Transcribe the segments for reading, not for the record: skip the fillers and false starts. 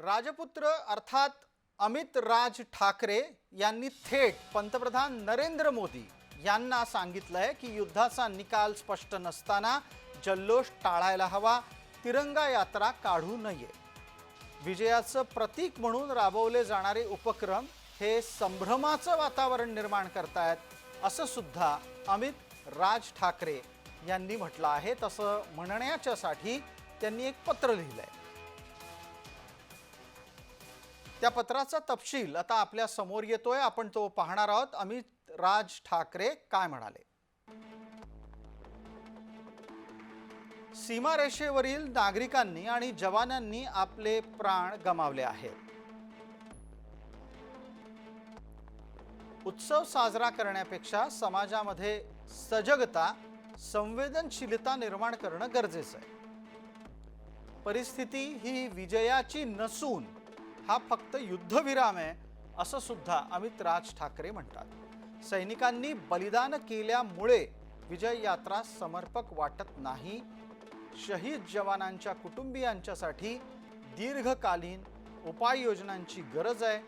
राजपुत्र अर्थात अमित राज ठाकरे यांनी थेट पंतप्रधान नरेंद्र मोदी यांना सांगितलंय की युद्धाचा निकाल स्पष्ट नसताना जल्लोष टाळायला हवा, तिरंगा यात्रा काढू नये। विजयाचं प्रतीक म्हणून राबवले जाणारे उपक्रम हे संभ्रमाचं वातावरण निर्माण करतायत असं सुद्धा अमित राज ठाकरे यांनी म्हटलं आहे। तसं म्हणण्याच्यासाठी त्यांनी एक पत्र लिहिलंय। त्या पत्राचा तपशील आता आपल्या समोर येतोय, आपण तो पाहणार आहोत। अमित राज ठाकरे काय म्हणाले? सीमारेषेवरील नागरिकांनी आणि जवानांनी आपले प्राण गमावले आहेत। उत्सव साजरा करण्यापेक्षा समाजामध्ये सजगता, संवेदनशीलता निर्माण करणं गरजेचं आहे। परिस्थिती ही विजयाची नसून हा फक्त युद्धविराम आहे असं सुद्धा अमित राज ठाकरे म्हणतात। सैनिकांनी बलिदान केल्यामुळे विजय यात्रा समर्पक वाटत नाही। शहीद जवानांच्या कुटुंबियांच्यासाठी दीर्घकालीन उपाययोजनांची गरज आहे।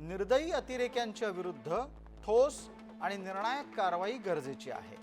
निर्दयी अतिरेक्यांच्या विरुद्ध ठोस आणि निर्णायक कारवाई गरजेची आहे।